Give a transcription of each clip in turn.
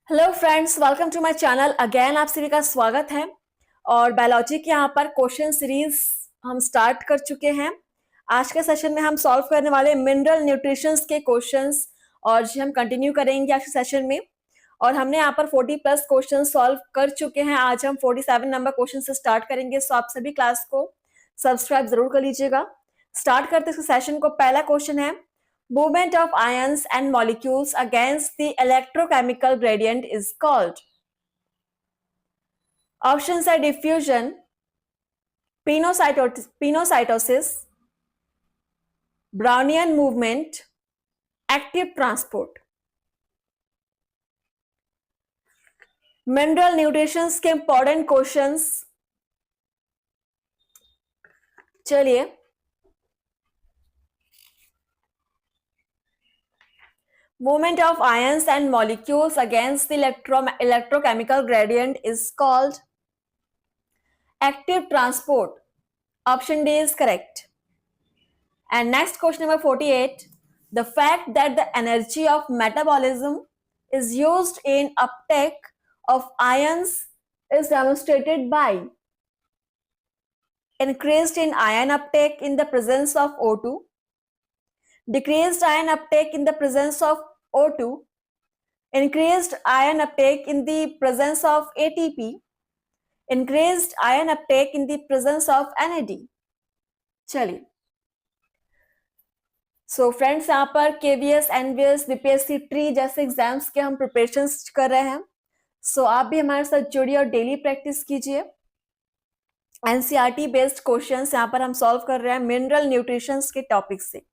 Hello friends, welcome to my channel. Again आप सभी का स्वागत है। और बायोलॉजी के यहाँ पर क्वेश्चन सीरीज हम स्टार्ट कर चुके हैं। आज के सेशन में हम सॉल्व करने वाले मिनरल न्यूट्रिशंस के क्वेश्चंस और जो हम कंटिन्यू करेंगे आज के सेशन में। और हमने यहाँ पर 40 प्लस क्वेश्चन सॉल्व कर चुके हैं। आज हम 47 नंबर क्वेश्चन से स्टार्ट करेंगे। सो आप सभी क्लास को सब्सक्राइब जरूर कर लीजिएगा। स्टार्ट करते हैं सेशन को। पहला क्वेश्चन है, movement of ions and molecules against the electrochemical gradient is called. Options are diffusion, pinocytosis, Brownian movement, active transport. Mineral nutritions के इंपॉर्टेंट क्वेश्चंस। चलिए, movement of ions and molecules against the electrochemical gradient is called active transport. Option D is correct. And next question number 48. The fact that the energy of metabolism is used in uptake of ions is demonstrated by increased in ion uptake in the presence of O2, decreased ion uptake in the presence of O2, increased ion uptake in the presence of ATP, increased ion uptake in the presence of NAD. चलिए, so friends, यहाँ पर KVS, NVS, BPSC tree जैसे exams के हम preparation कर रहे हैं। सो आप भी हमारे साथ जुड़िए और डेली प्रैक्टिस कीजिए। एनसीईआरटी बेस्ड क्वेश्चंस यहाँ पर हम सॉल्व कर रहे हैं मिनरल न्यूट्रिशंस के टॉपिक से।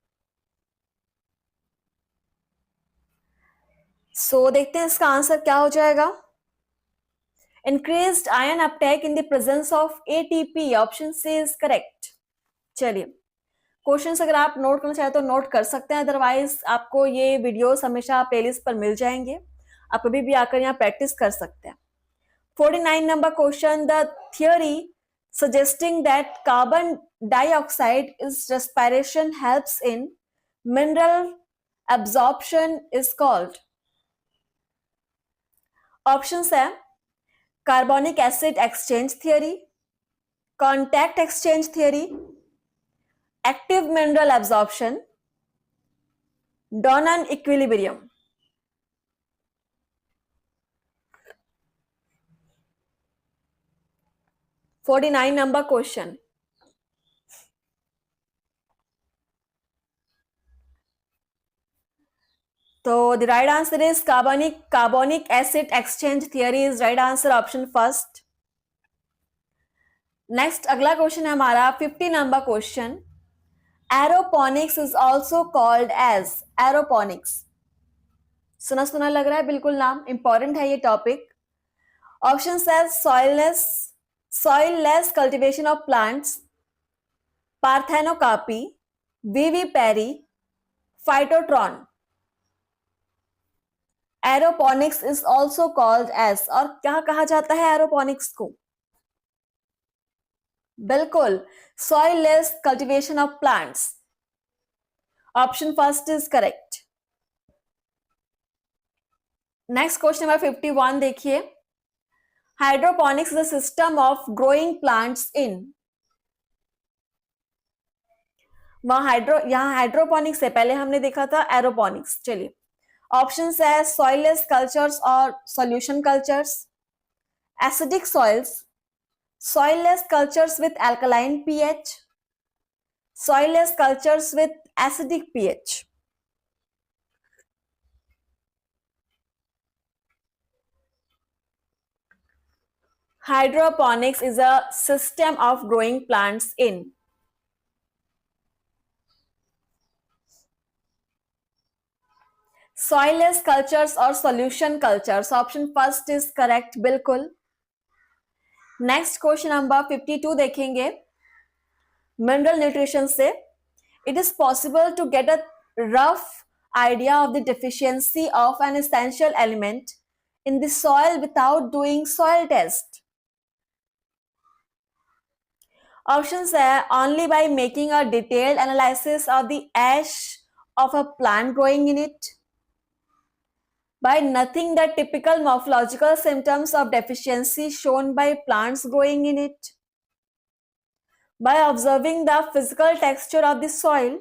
सो देखते हैं इसका आंसर क्या हो जाएगा। Increased ion uptake in the presence of ATP, option C is correct. चलिए, क्वेश्चंस अगर आप नोट करना चाहे तो नोट कर सकते हैं, अदरवाइज आपको ये वीडियोस हमेशा प्लेलिस्ट पर मिल जाएंगे। आप कभी भी आकर यहाँ प्रैक्टिस कर सकते हैं। 49 number question, the theory suggesting that carbon dioxide is respiration helps in mineral absorption is called. Options है carbonic acid exchange theory, contact exchange theory, active mineral absorption, Donnan equilibrium. Forty 49 number question. तो the right answer is carbonic acid exchange theory is right answer, option first. Next अगला question है हमारा 50 number question. Aeroponics is also called as aeroponics. सुना सुना लग रहा है, बिल्कुल नाम इंपॉर्टेंट है ये टॉपिक। ऑप्शन है soilless cultivation of plants, parthenocarpy, vivipary, phytotron. Aeroponics is also called as, और क्या कहा जाता है एरोपोनिक्स को? बिल्कुल, soilless cultivation of plants, option first is correct. Next question number 51 देखिए। Hydroponics is a system of growing plants in. यहाँ hydroponics से पहले हमने देखा था एरोपोनिक्स। चलिए, ऑप्शंस है सॉइललेस कल्चर्स और solution cultures, acidic soils, soilless cultures with alkaline pH, soilless cultures with acidic pH. Hydroponics is a system of growing plants in soilless cultures or solution cultures. Option first is correct, बिल्कुल। Next question number 52 देखेंगे mineral nutrition से। It is possible to get a rough idea of the deficiency of an essential element in the soil without doing soil test. Options है only by making a detailed analysis of the ash of a plant growing in it, by nothing the typical morphological symptoms of deficiency shown by plants growing in it, by observing the physical texture of the soil,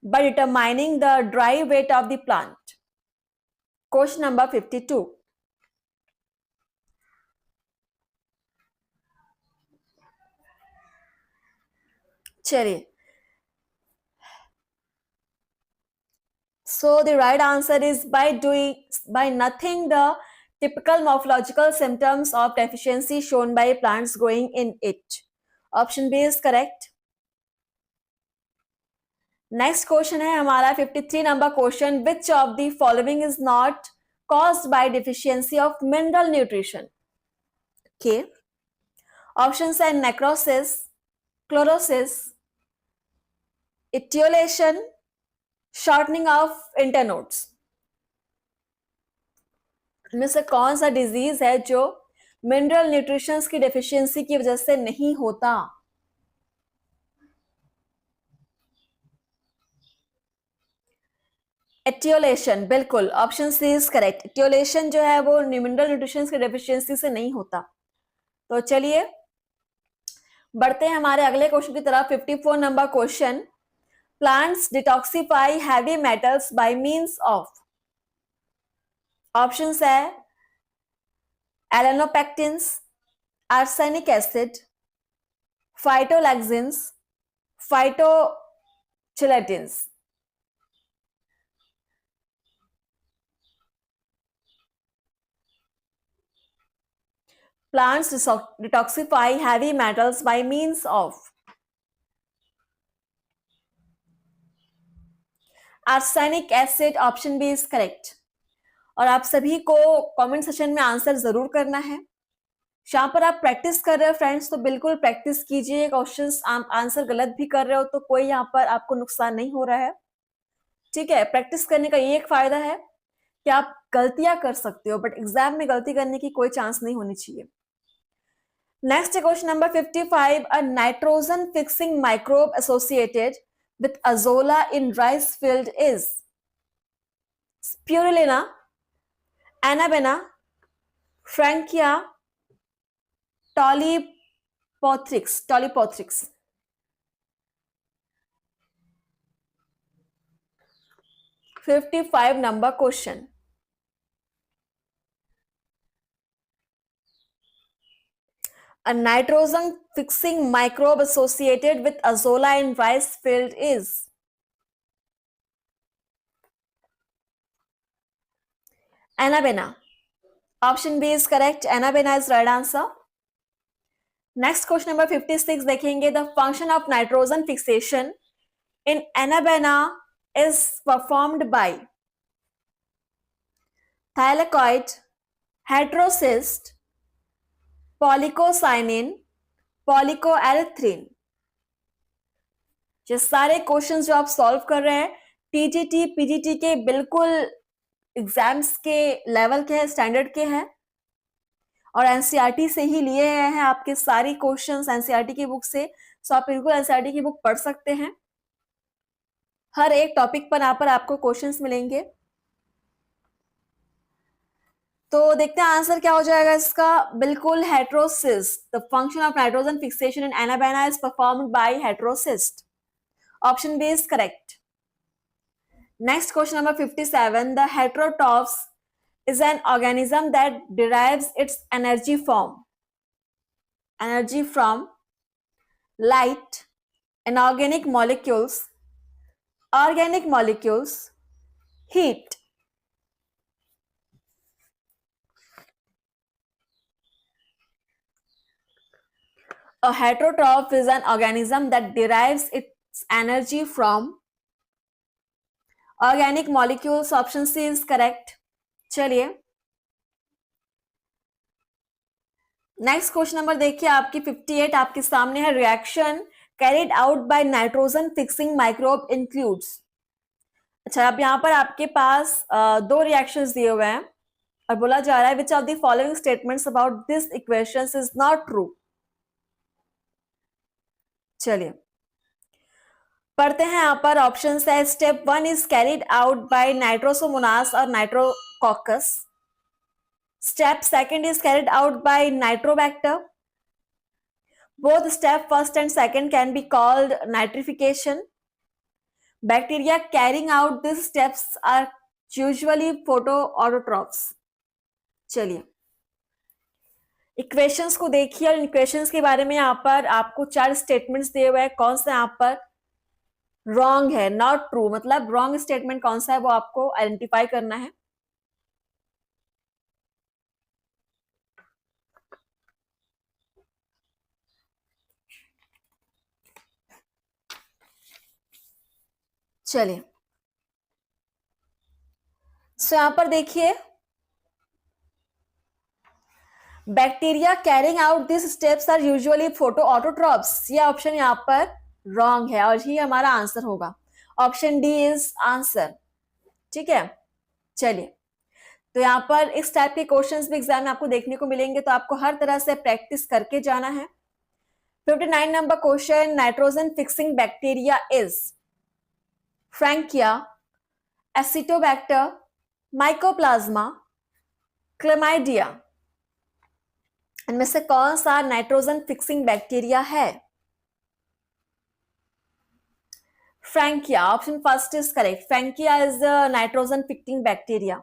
by determining the dry weight of the plant. Question number 52. चलिए, so the right answer is by nothing the typical morphological symptoms of deficiency shown by plants growing in it. Option B is correct. Next question है हमारा 53 number question, which of the following is not caused by deficiency of mineral nutrition? Okay, options are necrosis, chlorosis, etiolation, shortening of internodes. इनमें से कौन सा disease है जो mineral nutritions की deficiency की वजह से नहीं होता? एटियोलेशन, बिल्कुल ऑप्शन सी इज करेक्ट. एटियोलेशन जो है वो मिनरल न्यूट्रिशंस की डेफिशिएंसी से नहीं होता. तो चलिए बढ़ते हैं हमारे अगले क्वेश्चन की तरफ. 54 number question, plants detoxify heavy metals by means of. Options है allenopectins, arsenic acid, phytolaxins, phytochelatins. Plants detoxify heavy metals by means of arsenic acid. Option B is correct. और आप सभी को कमेंट सेशन में answer जरूर करना है. जहां पर आप प्रैक्टिस कर रहे हो फ्रेंड्स, तो बिल्कुल प्रैक्टिस कीजिए. क्वेश्चंस आप आंसर गलत भी कर रहे हो तो कोई यहाँ पर आपको नुकसान नहीं हो रहा है. ठीक है, प्रैक्टिस करने का ये एक फायदा है कि आप गलतियां कर सकते हो, बट एग्जाम में गलती करने की कोई चांस नहीं होनी चाहिए. Next question number 55, a nitrogen fixing microbe associated with azolla in rice field is Spirulina, Anabaena, Frankia, Tolypothrics. $55 number question. A nitrogen fixing microbe associated with azolla in rice field is Anabaena. Option B is correct. Anabaena is right answer. Next question number 56 देखेंगे. The function of nitrogen fixation in Anabaena is performed by thylakoid, heterocyst, पॉलिकोसाइनिन, पॉलिकोएरिथ्रिन. ये सारे questions जो आप solve कर रहे हैं TGT PGT के बिल्कुल एग्जाम्स के लेवल के हैं, स्टैंडर्ड के हैं, और एनसीईआरटी से ही लिए हैं आपके सारी क्वेश्चंस एनसीईआरटी की बुक से. सो आप बिल्कुल एनसीईआरटी की बुक पढ़ सकते हैं. हर एक टॉपिक पर यहाँ पर आपको क्वेश्चंस मिलेंगे. तो देखते हैं आंसर क्या हो जाएगा इसका. बिल्कुल heterocyst. The function of nitrogen fixation in anabaena is performed by heterocyst. Option B is correct. Next question number 57, the heterotrophs is an organism that derives its energy from light, inorganic molecules, heat. A heterotroph is an organism that derives its energy from organic molecules. Option C is correct. चलिए next question number देखिए आपकी 58 आपके सामने है. Reaction carried out by nitrogen fixing microbe includes. अच्छा, अब यहाँ पर आपके पास दो रिएक्शंस दिए हुए हैं और बोला जा रहा है which of the following statements about this equations is not true. चलिए पढ़ते हैं यहाँ पर ऑप्शन है। Step 1 is carried out by nitrosomonas और nitrococcus. Step 2 is carried out by nitrobacter. Both step first and second can be called nitrification. Bacteria carrying out this steps are usually photoautotrophs. चलिए equations को देखिए और equations के बारे में यहाँ पर आपको 4 स्टेटमेंट्स दिए हुए हैं। कौन सा यहाँ पर रॉन्ग है, नॉट ट्रू, मतलब रॉन्ग स्टेटमेंट कौन सा है वो आपको आइडेंटिफाई करना है। चलिए सो यहां पर देखिए bacteria carrying out this steps are usually photo autotrophs. ये ऑप्शन यहाँ पर रॉन्ग है और ही हमारा आंसर होगा। Option D is answer. ठीक है, चलिए तो यहाँ पर इस टाइप के क्वेश्चंस भी एग्जाम में आपको देखने को मिलेंगे, तो आपको हर तरह से प्रैक्टिस करके जाना है। 59 number question, nitrogen fixing bacteria is frankia, acetobacter, mycoplasma, chlamydia. इनमें से कौन सा नाइट्रोजन फिक्सिंग बैक्टीरिया है? Frankia, option first is correct. Frankia is the nitrogen fixing bacteria.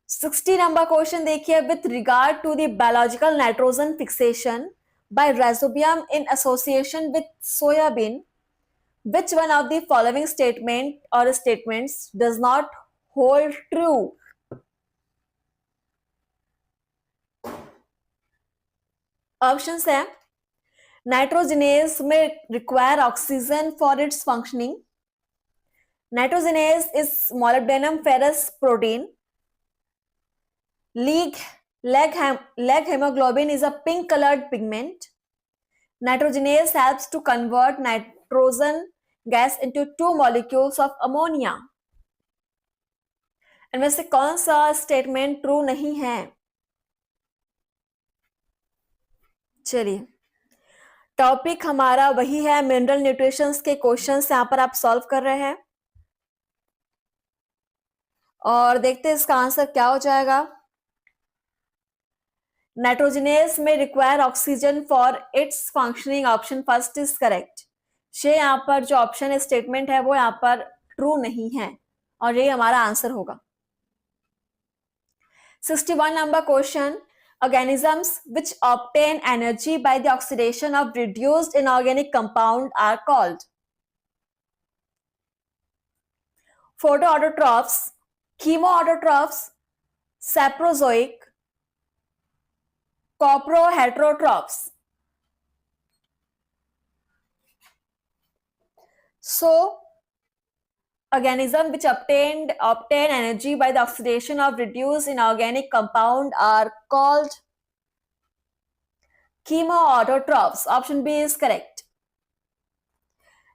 60 number question देखिए, with regard to the biological nitrogen fixation by rhizobium in association with soybean, which one of the following statement or statements does not hold true? Options है, nitrogenase में require oxygen for its functioning. Nitrogenase is molybdenum ferrous protein. leg hemoglobin is a pink colored pigment. Nitrogenase helps to convert nitrogen gas into 2 molecules of ammonia. इनमें से कौन सा statement true नहीं है? चलिए topic हमारा वही है, मिनरल न्यूट्रिशंस के क्वेश्चंस यहां पर आप सॉल्व कर रहे हैं और देखते हैं इसका आंसर क्या हो जाएगा। नाइट्रोजिनेस में require oxygen for its functioning, option first is correct. ये यहाँ पर जो ऑप्शन है स्टेटमेंट है वो यहाँ पर ट्रू नहीं है और ये हमारा आंसर होगा। 61 number question, organisms which obtain energy by the oxidation of reduced inorganic compound are called photoautotrophs, chemoautotrophs, saprozoic, coproheterotrophs. So organisms which obtain energy by the oxidation of reduced inorganic compound are called chemoautotrophs. Option B is correct.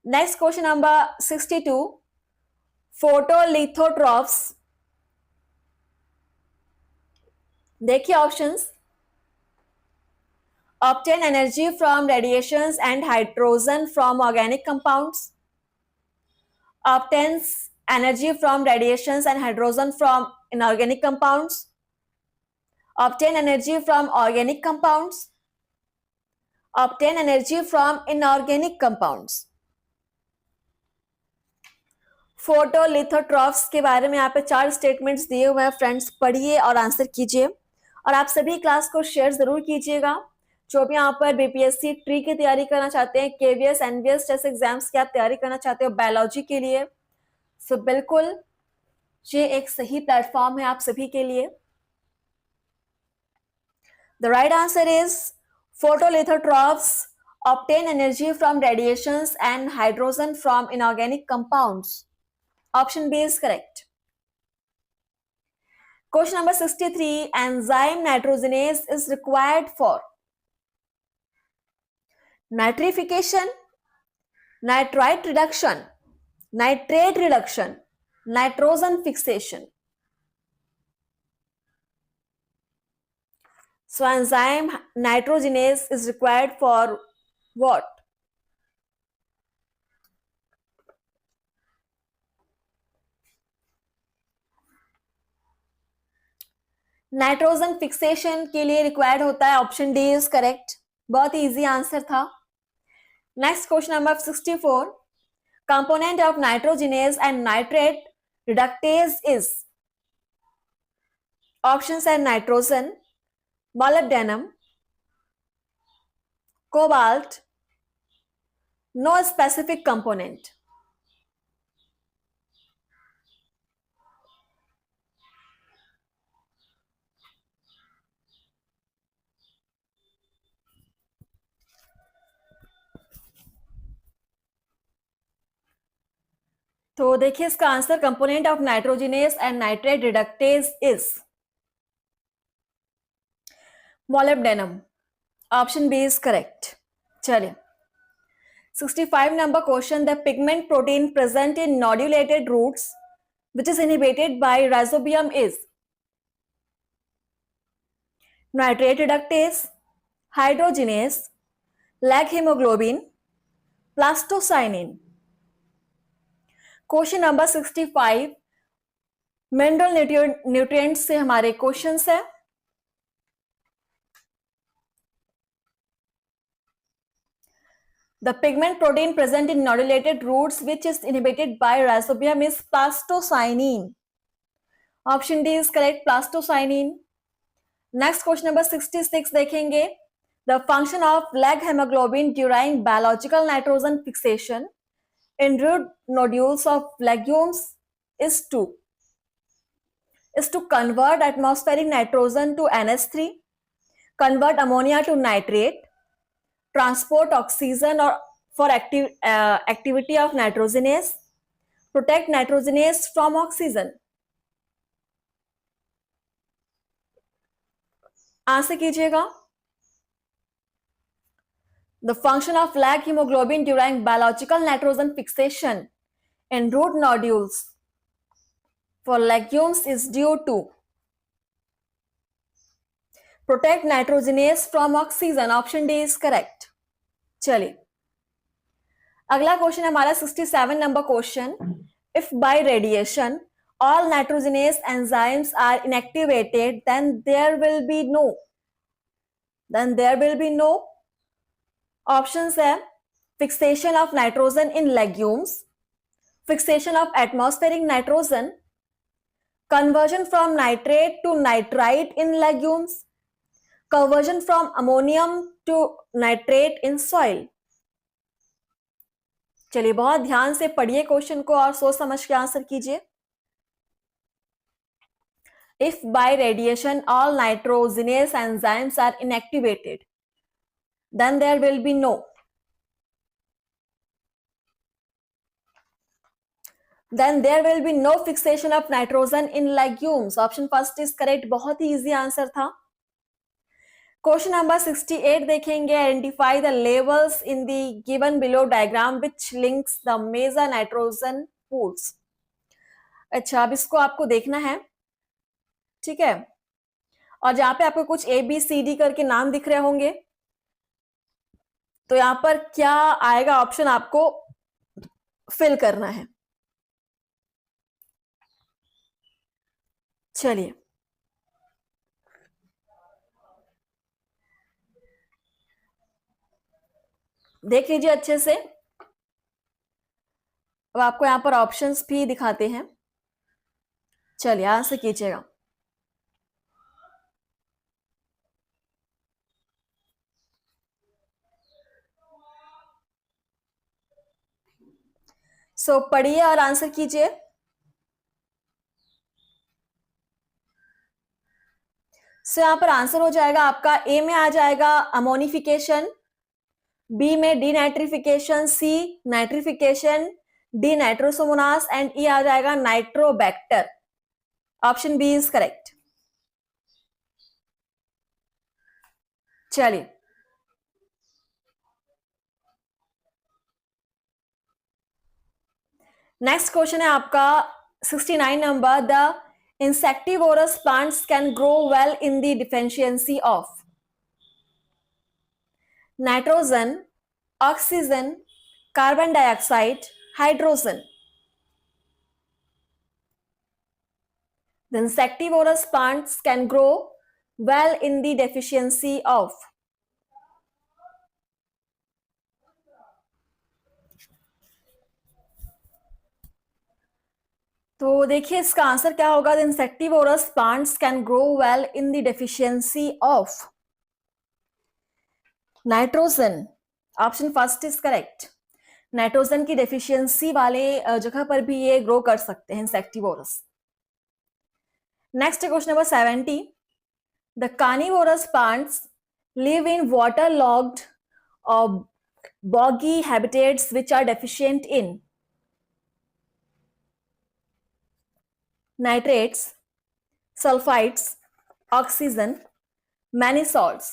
Next question number 62, photolithotrophs. देखिए options, obtain energy from radiations and hydrogen from organic compounds, obtains energy from radiations and hydrogen from inorganic compounds, obtain energy from organic compounds, obtain energy from inorganic compounds. फोटोलिथोट्रॉफ्स के बारे में यहाँ पे 4 statements दिए हुए हैं friends, पढ़िए और आंसर कीजिए और आप सभी क्लास को शेयर जरूर कीजिएगा। जो भी यहाँ पर बीपीएससी ट्री की तैयारी करना चाहते हैं, केवीएस एनवीएस जैसे एग्जाम्स की आप तैयारी करना चाहते हो बायोलॉजी के लिए, तो बिल्कुल ये एक सही प्लेटफॉर्म है आप सभी के लिए। The right answer is photolithotrophs obtain energy from radiations and hydrogen from inorganic compounds. Option B is correct. Question number 63, enzyme nitrogenase is required for nitrification, nitrite reduction, nitrate reduction, nitrogen fixation. So enzyme nitrogenase is required for what? Nitrogen fixation के लिए required होता है, option D is correct. बहुत easy answer था। Next question number 64, component of nitrogenase and nitrate reductase is, options है nitrogen, molybdenum, cobalt, no specific component। तो देखिए इसका answer, component of nitrogenase and nitrate reductase is molybdenum, option B is correct. चलिए 65 number question, the pigment protein present in nodulated roots which is inhibited by rhizobium is nitrate reductase, hydrogenase, lag hemoglobin, plastocyanin। Question number 65 mineral nutrients से हमारे questions है। The pigment protein present in nodulated roots which is inhibited by rhizobium is plastocyanin, option D is correct, plastocyanin। Next question number 66 देखेंगे, the function of leg hemoglobin during biological nitrogen fixation in root nodules of legumes is to convert atmospheric nitrogen to NH3, convert ammonia to nitrate, transport oxygen or for activity of nitrogenase, protect nitrogenase from oxygen। Answer कीजिएगा। The function of lag hemoglobin during biological nitrogen fixation in root nodules for legumes is due to protect nitrogenase from oxygen, option D is correct। चलिए अगला question हमारा 67 number question, if by radiation all nitrogenase enzymes are inactivated then there will be no options है fixation of nitrogen in legumes, fixation of atmospheric nitrogen, conversion from nitrate to nitrite in legumes, conversion from ammonium to nitrate in soil। चलिए बहुत ध्यान से पढ़िए question को और सोच समझ के आंसर कीजिए। If by radiation all nitrogenase enzymes are inactivated then there will be no fixation of nitrogen in legumes, option first is correct। बहुत ही इजी आंसर था। क्वेश्चन नंबर 68 देखेंगे, identify the levels in the given below diagram which links the major nitrogen pools. अच्छा अब इसको आपको देखना है, ठीक है, और जहां पे आपको कुछ ABCD करके नाम दिख रहे होंगे तो यहां पर क्या आएगा ऑप्शन आपको फिल करना है। चलिए देख लीजिए अच्छे से, अब आपको यहां पर ऑप्शंस भी दिखाते हैं। चलिए आंसर कीजिएगा। सो पढ़िए और आंसर कीजिए। सो यहां पर आंसर हो जाएगा आपका, ए में आ जाएगा अमोनिफिकेशन, बी में denitrification, C nitrification, D nitrosomonas and E आ जाएगा nitrobacter, option B is correct. चलिए नेक्स्ट क्वेश्चन है आपका 69 number, the insectivorous plants can grow well in the deficiency of nitrogen, oxygen, carbon dioxide, hydrogen। The insectivorous plants can grow well in the deficiency of. तो देखिए इसका answer क्या होगा. The insectivorous plants can grow well in the deficiency of nitrogen. Option first is correct. Nitrogen की deficiency वाले जगह पर भी ये ग्रो कर सकते हैं insectivorous. Next question number 70. The carnivorous plants live in waterlogged or boggy habitats which are deficient in nitrates, sulfites, oxygen, many salts.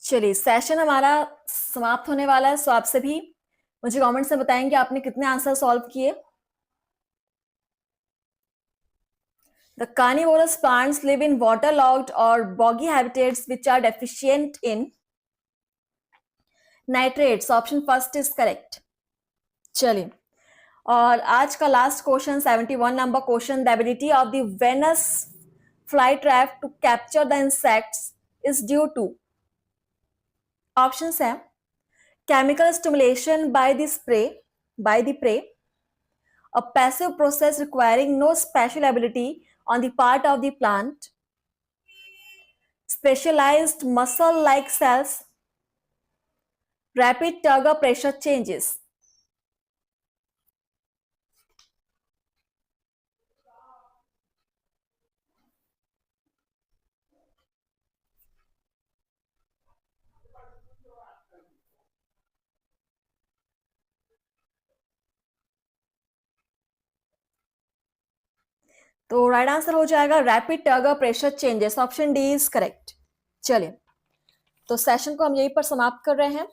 चलिए सेशन हमारा समाप्त होने वाला है. सो आप सभी मुझे कमेंट्स में बताएंगे आपने कितने आंसर सॉल्व किए. The carnivorous plants live in waterlogged or boggy habitats which are deficient in nitrates. Option first is correct. चलिए और आज का last question 71 number question. The ability of the Venus flytrap to capture the insects is due to. Options है chemical stimulation by the prey, a passive process requiring no special ability on the part of the plant, specialized muscle-like cells, rapid turgor pressure changes. तो right answer हो जाएगा rapid turgor pressure changes. Option D is correct. चलिए तो session को हम यहीं पर समाप्त कर रहे हैं.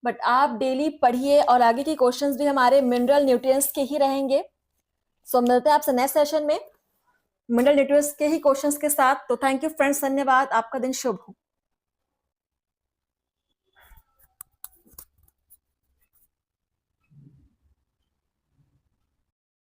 बट आप डेली पढ़िए और आगे के क्वेश्चंस भी हमारे मिनरल न्यूट्रिएंट्स के ही रहेंगे. सो मिलते हैं आपसे नेक्स्ट सेशन में मिनरल न्यूट्रिएंट्स के ही क्वेश्चंस के साथ. तो थैंक यू फ्रेंड्स, धन्यवाद. आपका दिन शुभ हो.